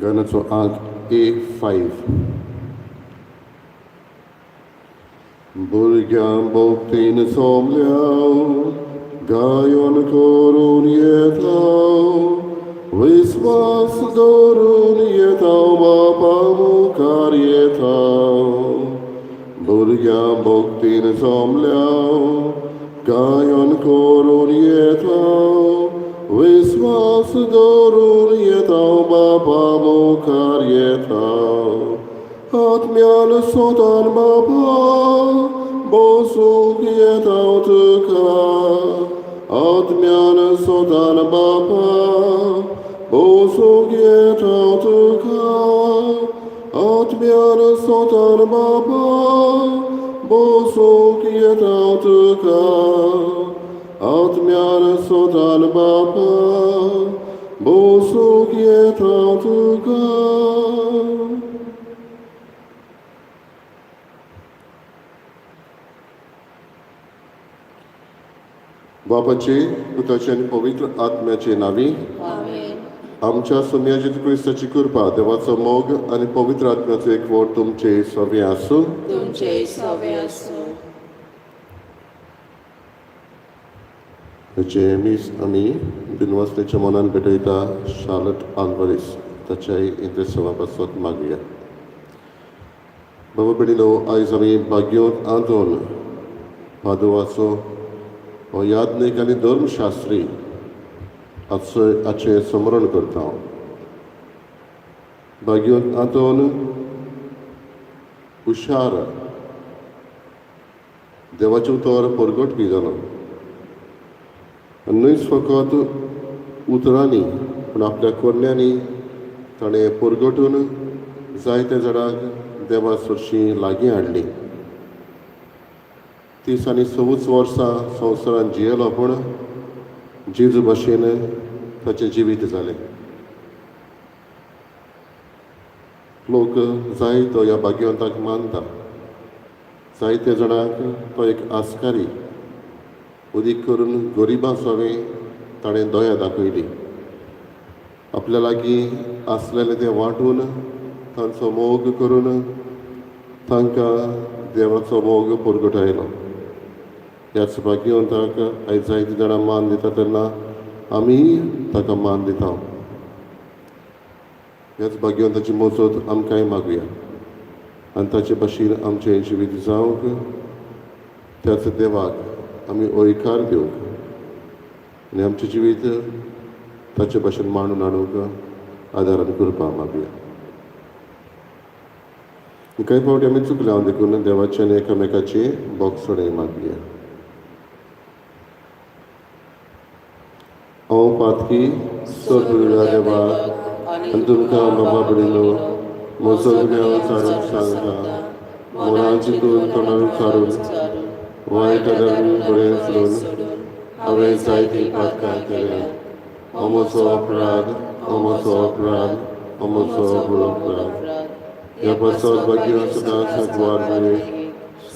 गाण्याचो आंक A5. भुरग्यां भोवतीन सोमल्याव गायोन करून येताव विस्वास दवरून येताव बापा मुखार येताव भुरग्यां भोवतीन सोमल्याव गायोन करून येताव विस्वास दवरून येताव बापा मुखार येताव आत्म्यान सोदान बापा बोसूंक येताव तुका आत्म्यान सोदान बापा बोसूंक येताव तुका आत्म्यान सोदान बापा बोसूंक येताव तुका आत्म्यान सोदान बापा बोसूंक येताव तुका. बापाचे पुताचे आणि पवित्र आत्म्याचे नावी आमच्या सोम्या जेजू क्रिस्ताची कृपा देवाचो मोग आणि पवित्र आत्म्याचो एकवट तुमचे सवे आसूं. हेचे मीस आमी बिनवासनेच्या मनान भेटयता शार्लट आल्वारीस ताच्याय इंद्रसवा पासत मागुया. बाबा बेडिनो आयज आमी भाग्योत आंदोलन पादुवाचो हो याज्ञिक आनी धर्मशास्त्री हाचे स्मरण करता. भाग्योत आंतोन हुशार देवाचे उतर परगट बी जालो. न्हयच फकत उतरांनी पूण आपल्या कोन्यांनी ताणें परगटून जायत्या जाणांक देवा सरशी लागीं हाडली. 30 आनी 24 वर्सां संवसारान जियेलो पूण जेजू भाशेन ताचें जिवीत जालें. लोक जायतो ह्या भाग्यवंताक मानता. जायत्या जाणांक तो एक आस्कारी उदीक करून गरिबां सवें ताणें दया दाखयली. आपल्या लागीं आसलेलें तें वांटून तांचो मोग करून तांकां देवाचो मोग परगटायलो. ह्याच भाग्यवंताक आयज जायतीं जाणां मान दिता तेन्ना आमी ताका मान दिता. ह्याच भाग्यवंताची मोजत आमकांय मागुया आनी ताचे भाशेन आमचें जिवीत जावंक त्याच देवाक आमी ओयकार दिवंक आनी आमचें जिवीत ताचे भाशेन मांडून हाडूंक आदारान कृपा मागुया. कांय फावटी आमी चुकले हांव देखून देवाचे आनी एकामेकाची बोगसणय मागुया. हांव पातकी सगळ्या देवाक आनी तुमकां बाबा बडिनो म्हजो गुन्यांव चाडून सांगता. मनान चिंतून तोंडान चारून वायट आदारून बरें सोडून हांवें जायतीं पातकां केल्यात. हो म्हजो अपराध हो म्हजो अपराध हो म्हजो अपराध. ह्या पासत भाग्य सदांच सांकवार मेळ्ळी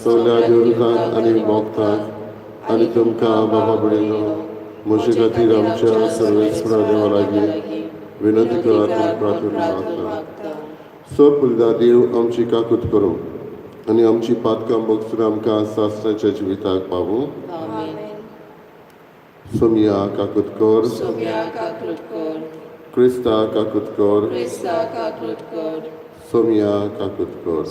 सगळ्या देवदूतांक आनी भोगतांक आनी तुमकां बाबा बडिनो म्हजे खातीर आमच्या सर्वेस्परा देवा लागीं विनंती करात आनी प्रार्थना मागता. पुलदा देव आमची काकूत करूं आनी आमची पातकां भोगसून आमकां सासणाच्या जिविताक पावूं. सोमिया काकूत कर क्रिस्ता काकूत कर सोमिया काकूत कर.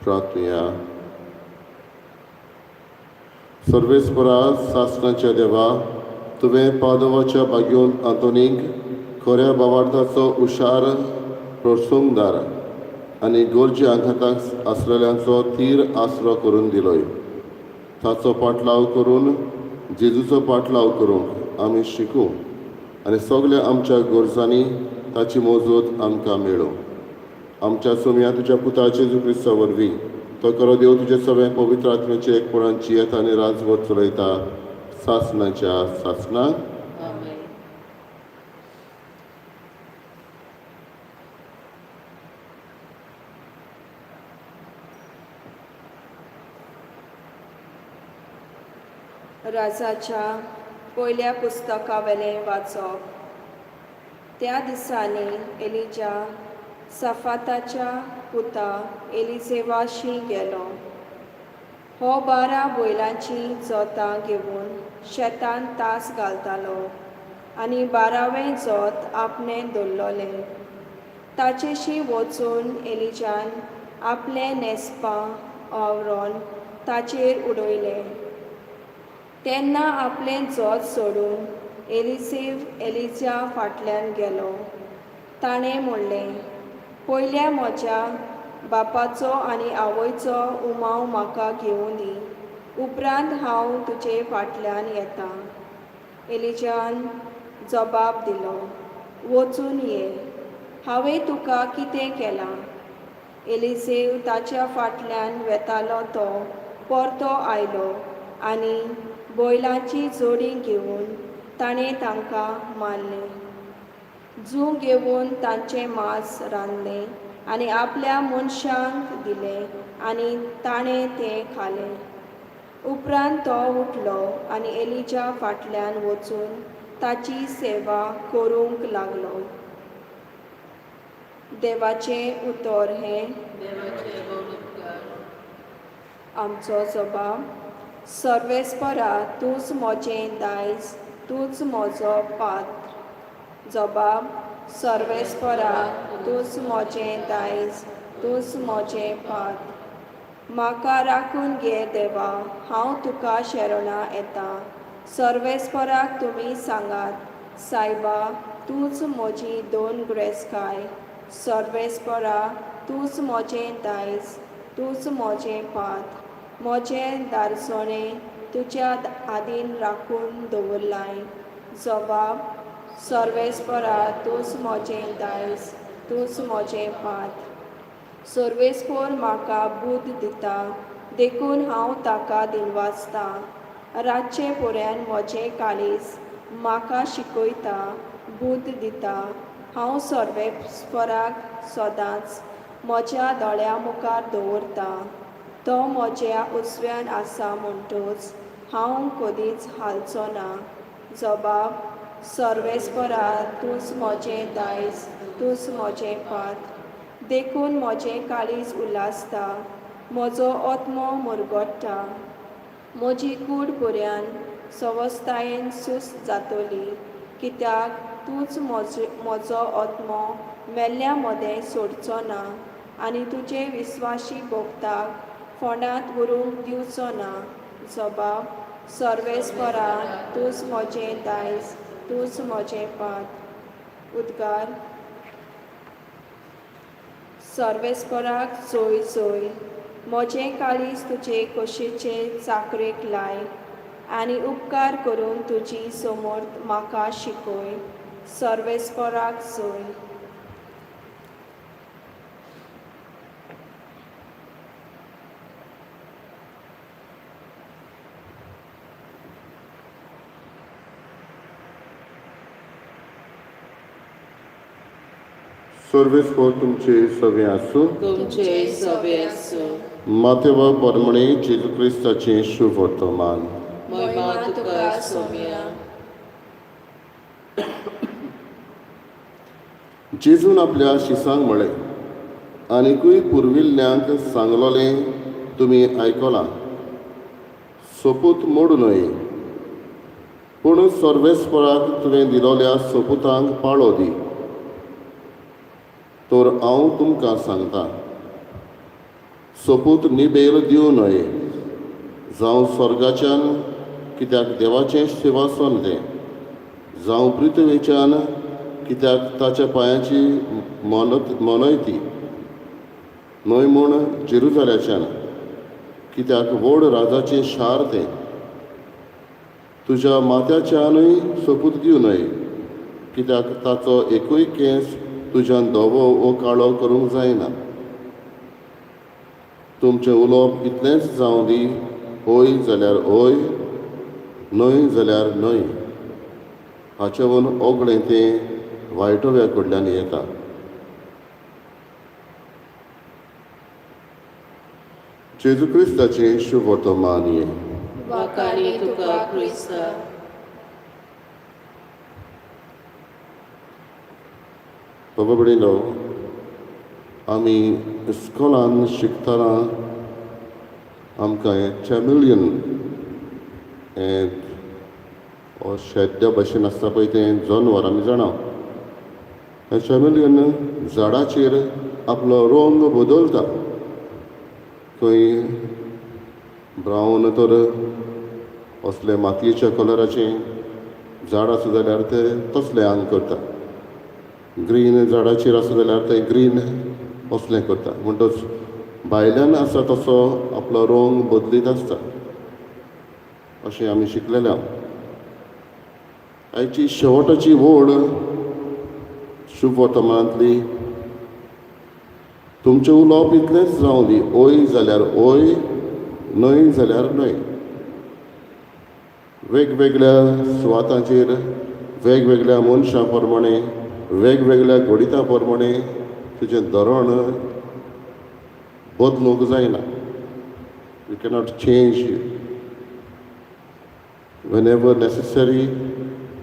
प्रार्थना. सर्वेस्परा सासणाच्या देवा तुवें पादवाच्या भाग्योन आंतोनीक खऱ्या भावार्थाचो हुशार प्रसंगदार आनी गरजे आघाताक आसलेल्यांचो थीर आसरो करून दिलोय. ताचो पाटलाव करून जेजूचो पाटलाव करूंक आमी शिकूं आनी सगळ्या आमच्या गरजांनी ताची मोजत आमकां मेळो. आमच्या सोम्या तुज्या पुता जेजू क्रिस्ता वरवीं तो करो देव तुजे सगळें पवित्र आत्म्याचे एकपणान जियेता आनी राजभर चलयता सासणाच्या सासणाक. राजाच्या पयल्या पुस्तका वेलें वाचप. त्या दिसांनी एलिजा सफाताच्या पुता एलिसेवाशी गेलो. हो 12 बैलांची जोतां घेवन शेतान तास घालतालो आनी 12वें जोत आपणें दवरलोलें. ताचेशी वचून एलिजान आपलें नेस्पां आवरून ताचेर उडयलें. तेन्ना आपलें जोत सोडून एलिजा फाटल्यान गेलो. ताणें म्हणलें, पयल्या म्हज्या बापाचो आनी आवयचो उमाव म्हाका घेवून दी, उपरांत हांव तुजे फाटल्यान येतां. एलिजान जबाब दिलो, वचून ये, हांवें तुका कितें केलां? एलिसेव ताच्या फाटल्यान वेतालो तो परतो आयलो आनी बैलांची जोडी घेवन ताणें तांकां मारलें. जूं घेवन तांचें मांस रांदलें आनी आपल्या मनशांक दिलें आनी ताणें तें खालें. उपरांत तो उठलो आनी एलिजा फाटल्यान वचून ताची सेवा करूंक लागलो. देवाचें उतर हें आमचो जबाब. सर्वेस्परा तूंच म्हजें दायज, तूंच म्हजो पात्र. जबाब. सर्वेस्परा तूंच म्हजें दायज, तूंच म्हजें पात्र. म्हाका राखून घे देवा, हांव तुका शरणा येतां. सर्वेस्पराक तुमी सांगात, सायबा तूंच म्हजी दोन ग्रेस्काय. सर्वेस्परा तूंच म्हजें दायज, तूंच म्हजें पात्र. म्हजें दारचोणें तुज्या आदीन राखून दवरलां. जबाब. सर्वेस्परा तूंच म्हजें दायज, तूंच म्हजें पात्र. सर्वेस्पर म्हाका बूद दिता, देखून हांव ताका दिनवासतां. रातचे पर्यान म्हजें काळीज म्हाका शिकयता, बूद दिता. हांव सर्वेस्पराक सदांच म्हज्या दोळ्या मुखार दवरतां. तो म्हज्या उजव्यान आसा म्हणटच हांव कदींच हालचो ना. जबाब. सर्वेस्परा तूंच म्हजें दायज, तूंच म्हजें पात्र. देखून म्हजें काळीज उलासता, म्हजो आत्मो मुरगोडटा. म्हजी कूड पर्यान सवस्थायेन सुस्त जातली, कित्याक तूंच म्हजो आत्मो मेल्ल्या मदें सोडचो ना आनी तुजे विस्वासी भोगताक फोंडांत व्हरूंक दिवचो ना. जबाब. सर्वेस्परा तूंच म्हजें दायज, तूंच म्हजें पात्र. उद्गार. सर्वेस्पराक चोय चोय, म्हजें काळीज तुजे खोशेचे चाकरेक लाय आनी उपकार करून तुजी समर्थ म्हाका शिकय. सर्वेस्पराक चोय. सर्वेस्पर तुमचे सवे आसूं. तुमचे सवे आसूं. मातेवा परमणे जेजू क्रिस्ताचें शुभ वर्तमान. महिमा तुका सोम्या. जेजून आपल्या शिसांक म्हळें, आनिकूय पुर्विल्ल्यांक सांगलोलें तुमी आयकलां, सोपूत मोडूं नये. पूण सर्वेस्पराक तुवें दिलोल्या सोपुतांक पाळो दी. तर हांव तुमकां सांगतां, सोपूत निबेल दिवं न्हये, जावं स्वर्गाच्यान, कित्याक देवाचें सिंहासन तें, जावं पृथ्वेच्यान, कित्याक ताच्या पांयाची मोनयती, न्हय म्हूण जेरुजाल्याच्यान, कित्याक व्हड राजाचें शार तें. तुज्या माथ्याच्यानूय सोपूत दिवं न्हये, कित्याक ताचो एकूय केंस तुज्यान धवो वो काळो करूंक जायना. तुमचें उलोवप इतलेंच जावं दी, होय जाल्यार होय, न्हय जाल्यार न्हय. हाचेवन ओगळें तें वायटव्या कडल्यान येता. जेजू क्रिस्ताचें शुभ वर्तमान ये. वाकानी तुका क्रिस्ता. बाबा भयणीनो, आमी इस्कॉलान शिकतना आमकां हें चॅमिलियन हें हो शेद्या भाशेन आसता पळय तें जनवर आमी जाणा. हें चॅमिलियन झाडाचेर आपलो रंग बदलता. खंय ब्रावन तर असले मातयेच्या कलराचें झाड आसा जाल्यार तें तसलें आंग करता. ग्रीन झाडाचेर आसा जाल्यार तें ग्रीन असलें करता. म्हणटच भायल्यान आसा तसो आपलो रंग बदलीत आसता अशें आमी शिकलेले आहा. आयची शेवटाची वोड शुभ वर्तमानांतली, तुमचें उलोवप इतलेंच जावं दी, ओय जाल्यार ओय, न्हय जाल्यार न्हय. वेगवेगळ्या सुवातांचेर वेगवेगळ्या मनशां प्रमाणे वेगवेगळ्या घडिता प्रमाणे तुजें धोरण बदलूंक जायना. You cannot change whenever necessary,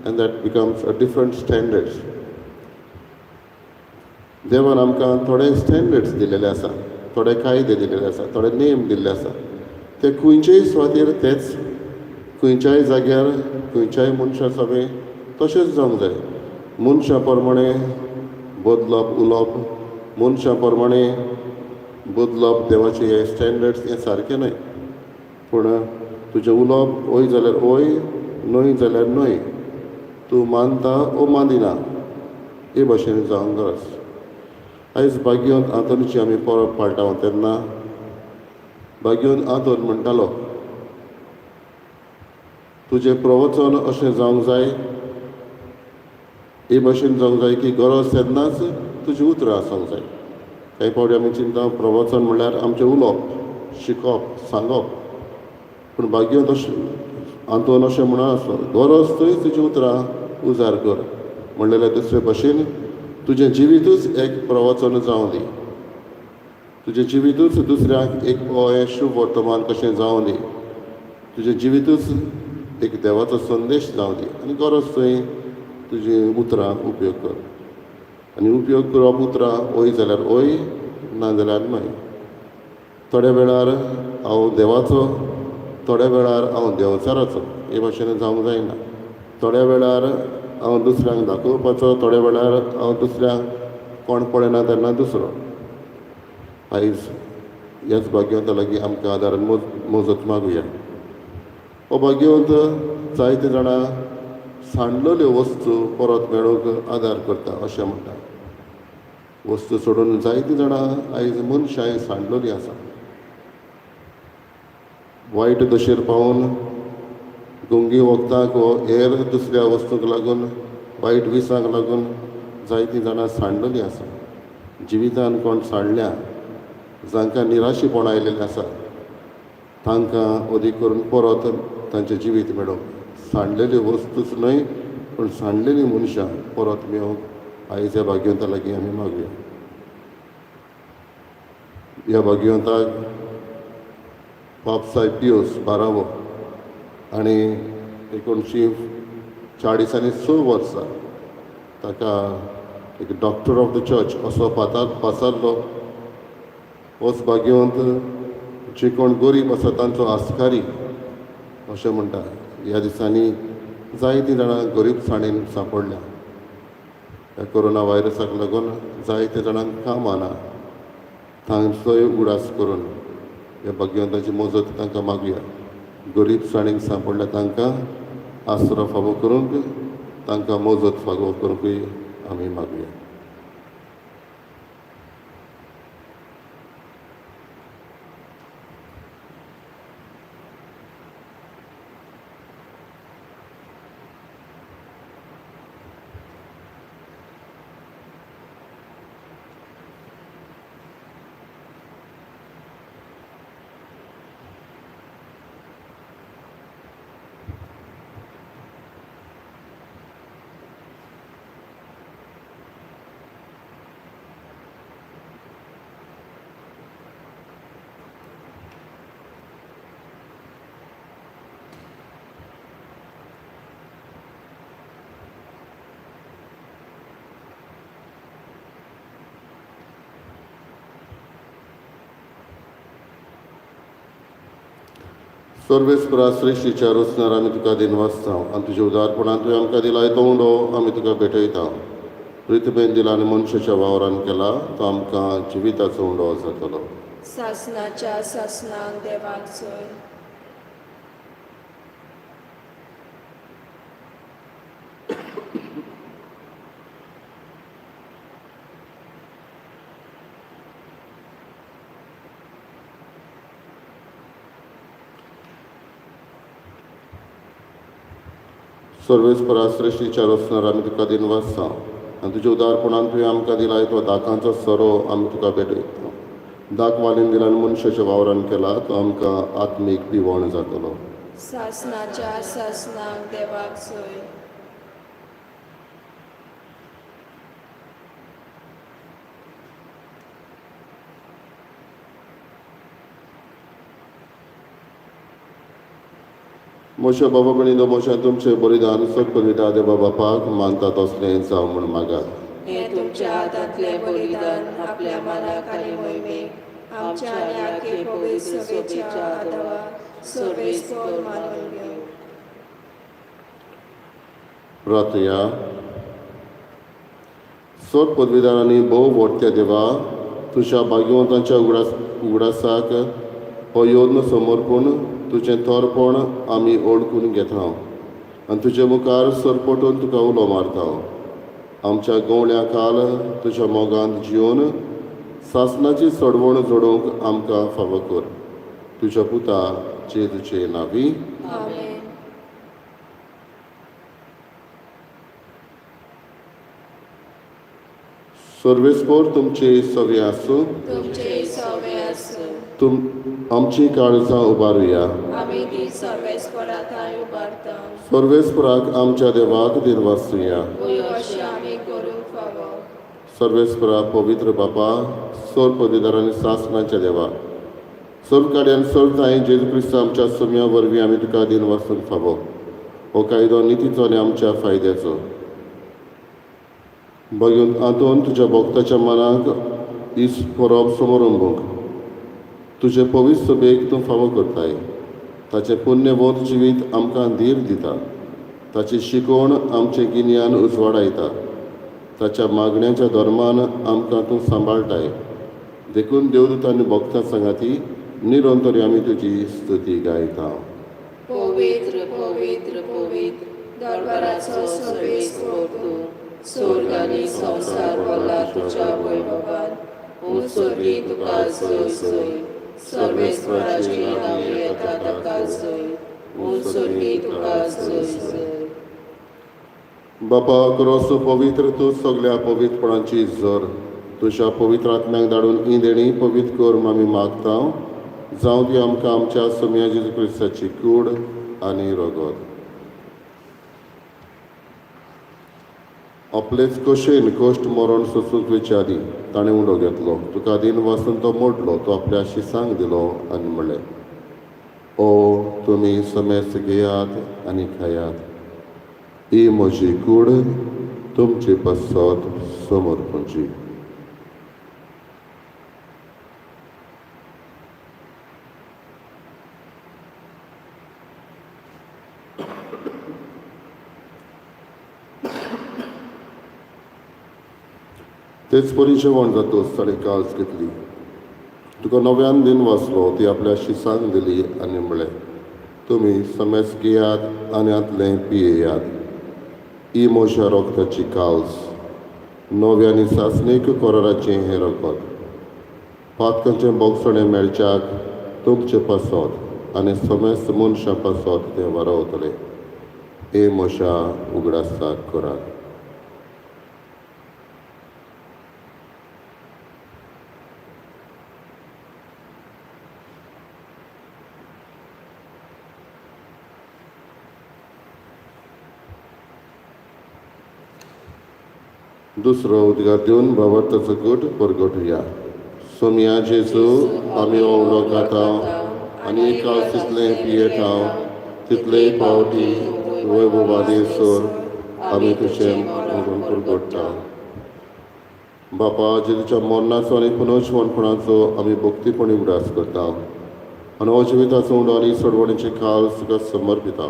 and that becomes a different standards. देवान आमकां थोडे स्टँडर्ड्स दिलेले आसा, थोडे कायदे दिलेले आसा, थोडे नेम दिल्ले आसा. ते खंयचेय सुवातेर तेच, खंयच्याय जाग्यार खंयच्याय मनशा समें तशेंच जावंक जाय. मनशा प्रमाणे बदलप उलोवप, मनशा प्रमाणे बदलप देवाचे हे स्टँडर्ड्स हें सारकें न्हय. पूण तुजें उलोवप ओय जाल्यार ओय, न्हय जाल्यार न्हय. तूं मानता ओ मानिना हे भाशेन जावंक गरज. आयज भाग्यवंत आंतोनीची आमी परब पाळटा तेन्ना भाग्यवंत आंतोन म्हणटालो, तुजें प्रवचन अशें जावंक जाय, हे भाशेन जावंक जाय की गरज तेन्नाच तुजीं उतरां आसूंक जाय. कांय फावटी आमी चिंतता प्रवचन म्हणल्यार आमचें उलोवप, शिकप, सांगप. पूण भाग्यवंत अशें आंतोन अशें म्हणनासलो, गरज थंय तुजीं उतरां उजार कर. म्हणलेल्या दुसरे भाशेन तुजें जिवीतूच एक प्रवचन जावं दी. तुजें जिवीतूच दुसऱ्यांक एक हें शुभ वर्तमान कशें जावं दी. तुजें जिवीतूच एक देवाचो संदेश जावं दी. आनी गरज थंय तुजीं उतरां उपयोग कर. आनी उपयोग करप उतरां ओय जाल्यार ओय, ना जाल्यार न्हय. थोड्या वेळार हांव देवाचो, थोड्या वेळार हांव देंवचाराचो हे भाशेन जावंक जायना. थोड्या वेळार हांव दुसऱ्यांक दाखोवपाचो, थोड्या वेळार हांव दुसऱ्यांक कोण पळयना तेन्ना दुसरो. आयज ह्याच भाग्यवंता लागीं आमकां आदारान मजत मागुया. हो भाग्यवंत जायते जाणां सांडलेल्यो वस्तू परत मेळोवंक आदार करता अशें म्हणटा. वस्तू सोडून जायतीं जाणां आयज मनशाय सांडलेलीं आसा. वायट दशेर पावून गुंगी वखदांक वो हेर दुसऱ्या वस्तूंक लागून, वायट विसांक लागून जायतीं जाणां सांडलेलीं आसा. जिवितान कोण सांडल्या, जांकां निराशीपण आयिल्लें आसा, तांकां अदीक करून परत तांचें जिवीत मेळोवंक, सांडलेल्यो वस्तूच न्हय पूण सांडलेलीं मनशां परत मेळोवंक आयज ह्या भाग्यवंता लागीं आमी मागुया. ह्या भाग्यवंताक पाप पियूस 12वो आनी 1946 वर्सा ताका एक डॉक्टर ऑफ द चर्च असो पासारलो. होच भाग्यवंत जे कोण गरीब आसा तांचो आस्कारी अशें म्हणटा. ह्या दिसांनी जायतीं जाणां गरीबसाणीन सांपडल्या. ह्या कोरोना व्हायरसाक लागून जायते जाणांक कामां ना. तांचोय उडास करून ह्या भाग्यवंताची मजत तांकां मागुया. गरीबसाणीक सांपडल्या तांकां आसरो फावो करूंक, तांकां मजत फावो करूंकूय आमी मागुया. सर्वेस्परा सृश्टीच्या रचणार आमी तुका दिन वाचता आनी तुज्या उदारपणान तुवें आमकां दिलाय तो उंडो आमी तुका भेटयता. प्रितमेन दिला आनी मनशाच्या वावरान केला तो आमकां जिविताचो उंडो जातलो. सासनाच्या सासनाक देवाक सोय. सर्वेस्परा सृश्टीच्या रचणार आमी तुका दिन वाचता आनी तुज्या उदारपणान तुवें आमकां दिलाय तो दाकांचो सोरो आमी तुका भेटयता. दाक वालीन दिला आनी मनशाच्या वावरान केला तो आमकां आत्मीक पिवण जातलो. सासनाच्या सासनाक देवाक सोय. मोशे बाबा भयणीनो मोशे तुमचें बलिदान सत्पविता देवा बापाक मानता तसलें जावं म्हूण मागात. हे तुमच्या हातांतले बलिदान आपल्या मनाक आनी मोहिमेक आमच्या आनी आखे पवित्र सभेच्या आदाराक सर्वेस्पर मानून घेवं. प्रार्थया. सोद पदवीदारांनी भोव व्हडत्या देवा तुज्या भाग्यवंतांच्या उगडासाक हो योद्न समर्पून तुजें तोरपण आमी ओळखून घेता आनी तुजे मुखार सरपटून तुका उलो मारता. आमच्या गवळ्या काल तुज्या मोगांत जिवन सासनाची चडवण जोडूंक आमकां फावो कर. तुज्या पुता जेजूचे नांवी. आमेन. सर्वेस्पर तुमचे सवे आसूं. तुमचे सवे आसूं. आमची काळजां उबारुया. आमी ती सर्वेस्पराक उबारता. सर्वेस्पराक आमच्या देवाक दिन वाचुया. अशें आमी करूंक फावो. सर्वेस्परा पवित्र बापा सोर पदवीदारांनी सासनाच्या देवा सोर काड्यान सोर थाय जेजू क्रिस्त आमच्या सोम्या वरवीं आमी तुका दिन वाचूंक फावो. हो कायदो नितीचो आनी आमच्या फायद्याचो. भगवंत हातून तुज्या भक्ताच्या मनाक इस परब समारंभूक तुजे पवित्र सभेक तूं फावो करताय. ताचें पुण्यवंत जिवीत आमकां धीर दिता. ताची शिकवण आमचें गिन्यान उजवाडायता. ताच्या मागण्याच्या धर्मान आमकां तूं सांबाळटाय. देखून देवदूत आनी भक्तां सांगाती निरंतरी आमी तुजी स्तुती गायता. पवित्र पवित्र पवित्र दरबाराचो सर्वेस्पर तूं स्वर्ग आनी संवसार भरला तुज्या वैभवान. उत्सर्गी तुका जय जय. सर्वेस्पराची नांवी येता ताका जय. उत्सर्गी तुका जय जय. बापा खरोच पवित्र तूं सगळ्या पवित्रपणाची झर तुज्या पवित्र आत्म्याक धाडून ही देणी पवित्र कर म्हूण आमी मागता. जावं ती आमकां आमच्या सोम्या जेजू क्रिस्ताची कूड आनी रगत. आपलेच कशेन कश्ट मरण सोंसूंक विचारी ताणें उंडो घेतलो. तुका दिन वाचून तो मोडलो. तो आपल्या शिसांक दिलो आनी म्हणलें ओ तुमी समेस्त घेयात आनी खायात. ही म्हजी कूड तुमची पसत समर्पणची. तेच परी जेवण जातोच ताणें काळज घेतली. तुका नव्यान दिन वाचलो. ती आपल्या शिसांक दिली आनी म्हणलें तुमी समेस्त घेयात आनी आतलें पियेयात. ही म्हज्या रोगताची काळज नव्यानी सासणीक कोराराचें हें रगत. पातकांचें बोगसणें मेळच्याक तुमचें पासत आनी समेस्त मनशां पासत तें वारवतलें. हे म्हज्या उगडासाक करात. दुसरो उद्गार दिवन भावार्थाचो घट परगटुया. सोम्या जेजू आमी ओवळो खाता आनी काळ तितलें पियेत हांव तितलेय फावटी वैभवादी सोर आमी तुजें मरण परगटता. बापा जेजूच्या मरणाचो आनी पुनर्जीवनपणाचो आमी भक्तीपणी उडास करता. आनी हो जिविताचो उंडो सोडवणीची काल तुका समर्पिता.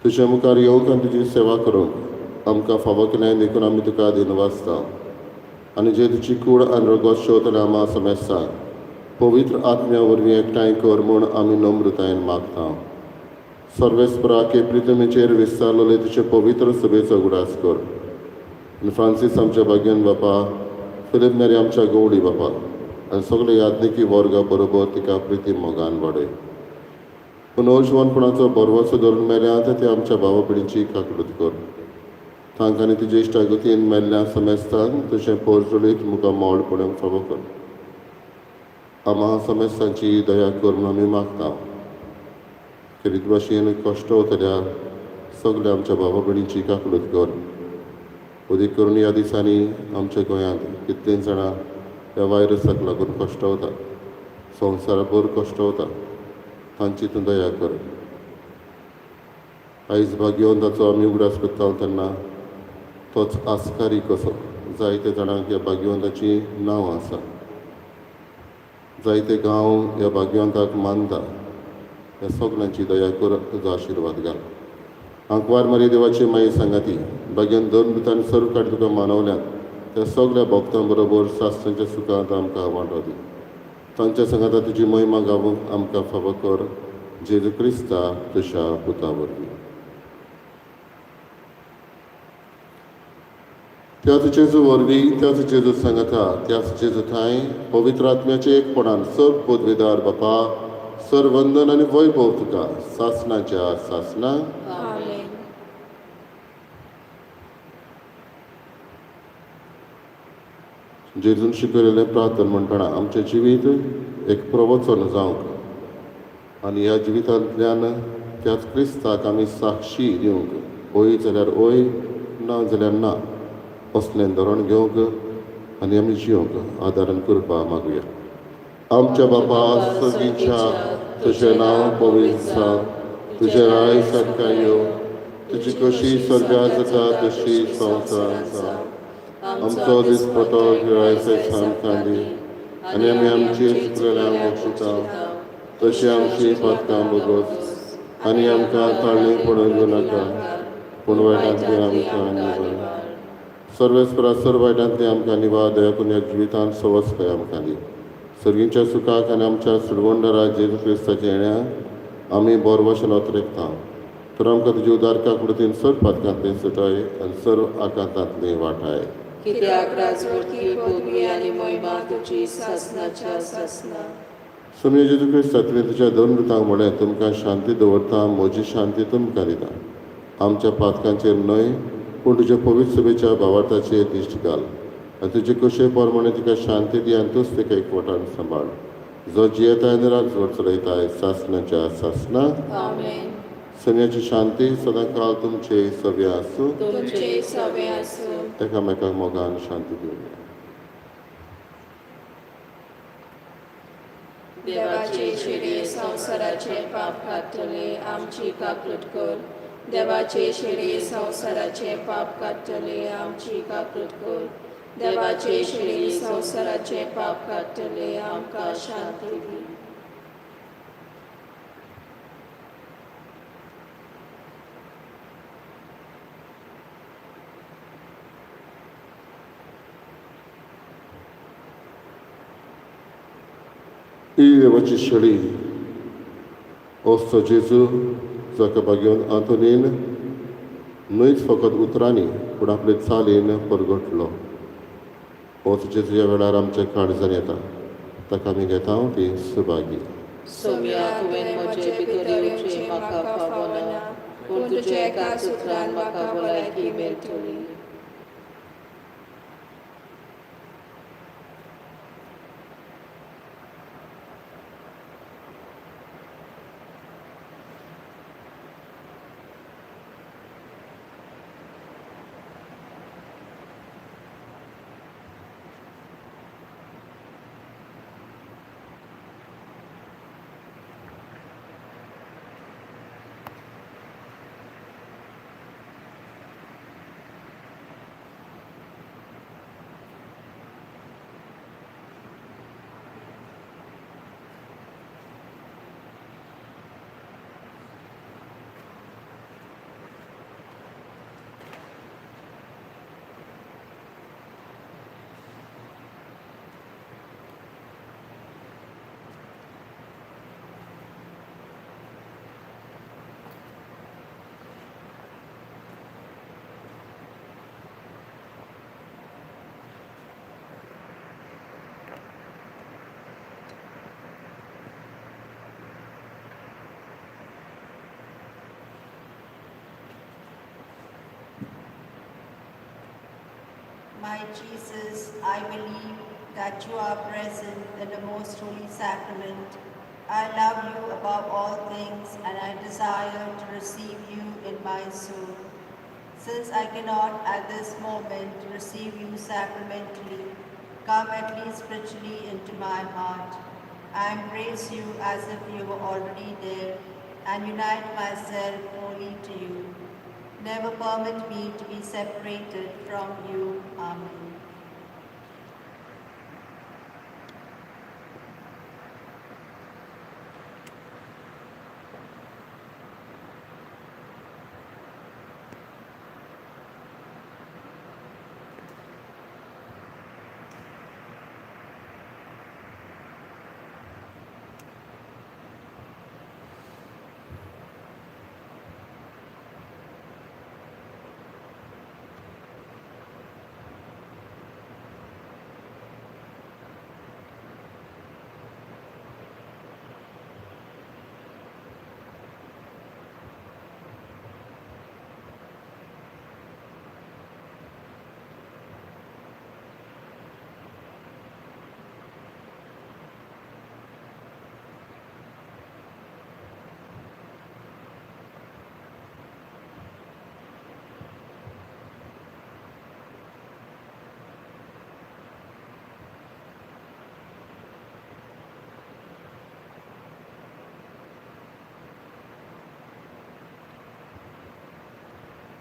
तुजे मुखार येवंक आनी तुजी सेवा करूंक आमकां फावो केलें देखून आमी तुका दिनवासता. आनी जे तुजी कूड आनी रगत शेवतले आमा समेस्तांक पवित्र आत्म्या वरवीं एकठांय कर म्हूण आमी नम्रतायेन मागता. सर्वेस्परा केप्रितमेचेर विस्तारलेले तुजे पवित्र सभेचो उगडास कर. आनी फ्रांसीस आमच्या भाग्यन बापा, फिलीप मेरी आमच्या गवडी बापा आनी सगळे यादनिकी वर्गा बरोबर तिका प्रितीम मोगान वाडय. पुनर्जीवनपणाचो बरवचो धरून मेल्यात ते आमच्या भावा भयणीची काकूट कर. तांकां आनी तुजे इश्टागतीन मेल्ल्या समेस्तांक तुजें पोरजोळीत मुखार मोल पडूंक फावो कर. आम्हा समेस्तांची दया कर म्हूण आमी मागता. खेरीत भाशेन कश्ट वतल्या सगळ्या आमच्या भावा भयणीची काकूट कर. उदीक करून ह्या दिसांनी आमच्या गोंयांत कितलींच जाणां ह्या वायरसाक लागून कश्ट वता, संवसारभर कश्ट वता. तांची तूं दया कर. आयज भाग्यवंताचो आमी उगडास करता तेन्ना तोच आस्कारी कसो जायते जाणांक ह्या भाग्यवंताची नांवां आसा. जायते गांव ह्या भाग्यवंताक मानता. ह्या सगळ्यांची दया कर, तुजो आशिर्वाद घाल. आंकवार मारी देवाची माई सांगाती भाग्यान दोन भितान सर्व काड तुका मानवल्यात त्या सगळ्या भक्तां बरोबर सासणाच्या सुखांत आमकां वांटो दी. तांच्या संगाता तुजी महिमा गावूंक आमकां फावो कर. जेजू क्रिस्ता तुज्या पुता वरवीं. त्याच जेजू वरवीं, त्याच जेजू सांगाता, त्याच जेजू थंय पवित्र आत्म्याचे एकपणान सर्व पदवेदार बापा, सर्व वंदन आनी वैभव तुका सासणाच्या सासणां. आमेन. जेजून शिकयलेलें प्रार्थना म्हणटना आमचें जिवीत एक प्रवचन जावंक आनी ह्या जिवितांतल्यान त्याच क्रिस्ताक आमी साक्षी दिवंक, ओय जाल्यार ओय, ना जाल्यार ना असलें धोरण घेवंक आनी आमी जियोंक आदारण करपा मागुया. आमच्या बापा सगळींच्या तुजें नांव पवित्र जावं, तुजें राय सारकें येवं, तुजी कशी स्वर्गांत जाता तशी संवसारांत जावं. आमचो दिसपतो गिरायचे सांगतां दी आनी आमी आमची चुकलेल्यांक बक्षिता तशी आमची पातकां बगोस आनी आमकां ताळणी पडूंक नाका पूण वायटांतली आमकां निवार. सर्वेस्परा सर्व वायटांतली आमकां निवार. दयाकून ह्या जिवितांत सवस्काय आमकां दी. सर्गींच्या सुखाक आनी आमच्या सुरवंडरा जेजू क्रिस्ताच्या येण्याक आमी बरो भशेन ओतरेकता. तर आमकां तुजी उदारका कुडतीन सर्व पातकांतली सुटाय आनी सर्व आकांतांतली वाटाय. कित्याक राजवटी, पदवी आनी महिमा तुजी सासणाच्या सासणां. सुमी जेजू क्रिस्ता तुवें तुज्या दोन मृतांक म्हळें तुमकां शांती दवरता, म्हजी शांती तुमकां दिता. आमच्या पातकांचेर न्हय पूण तुज्या पवित्र सभेच्या भावार्थाचेर दिश्ट घाल आनी तुजे कुशे प्रमाणे तिका शांती दी आनी तूंच तिका एकवटान सांबाळ. जो जियेताय आनी राजवट चलयताय सासणाच्या सासणां. आमेन. सन्याची शांती सदां काळ तुमचे सवे आसूं. तुमचे सवे आसूं. एकामेकाक मोगान शांती दिवया. देवाचे शेडे संवसाराचे पाप काडटले आमची काकूट कर. देवाचे शेडे संवसाराचे पाप काडटले आमची काकूट कर. देवाचे शेडे संवसाराचे पाप काडटले आमकां शांती दी. ही देवाची शेळी असतो जेजू जाका भाग्यवंत आंतोनीन न्हयच फकत उतरांनी पूण आपले चालीन परगटलो. होच जेजू ह्या वेळार आमच्या काळजान येता. ताका आमी घेता ती सुभागी. सोम्या तुवें म्हजे भितर येवचें म्हाका फावना पूण तुज्या एका सुत्रान म्हाका भलायकी मेळटली. My Jesus, I believe that you are present in the most holy sacrament. I love you above all things and I desire to receive you in my soul. Since I cannot at this moment receive you sacramentally, come at least spiritually into my heart. I embrace you as if you were already there and unite myself wholly to you. Never permit me to be separated from you. Amen.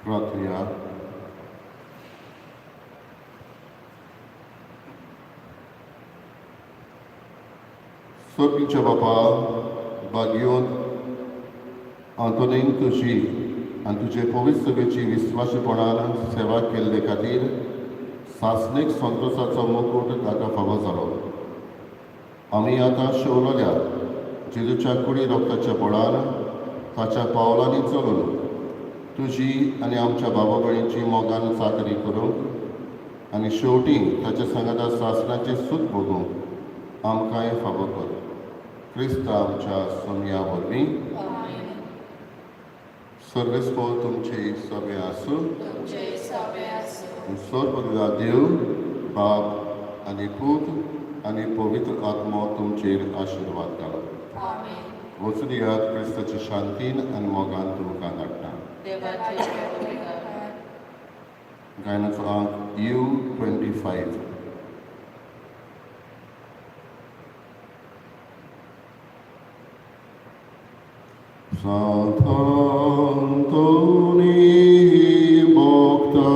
प्रार्थना। स्वर्गीच्या बापा, भाग्योन आंतोनीन तुजी आनी तुजे पवित्र सभेची विस्वासीपणान सेवा केल्ले खातीर सासणीक संतोशाचो मुकुट ताका फावो जालो. आमी आतां शेवलोल्या जेजूच्या कुडी रोगताच्या बळान ताच्या पावलांनी चलून तुजी आनी आमच्या बाबा भयणीची मोगान चाकरी करूंक आनी शेवटी ताच्या सांगाता सासणाचें सूख भोगूंक आमकांय फावो कर. क्रिस्त आमच्या सोम्या वरवीं सर्वेस्पो तुमचे सभे आसूं. सर्वदा देव बाप आनी पूत आनी पवित्र आत्मो तुमचेर आशिर्वाद घालो. वचून क्रिस्ताची शांतीन आनी मोगान तुमकां धाडटा. गायनाचो अंक U25. Sant Antoni Bogda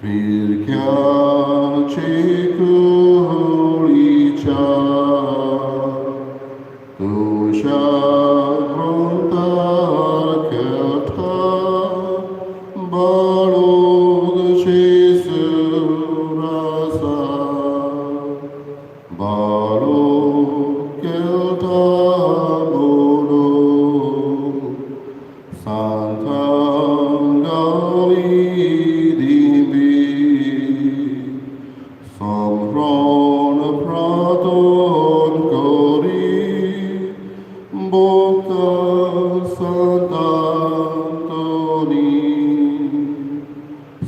wielkiacie kulicia tusia gruntarketa balud Jesurasa balud kelta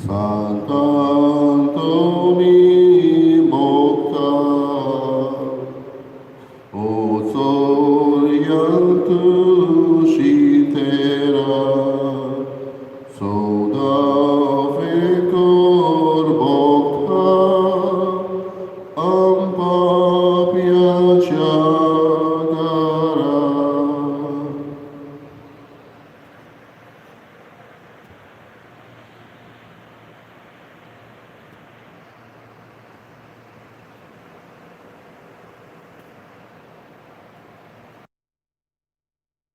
Santa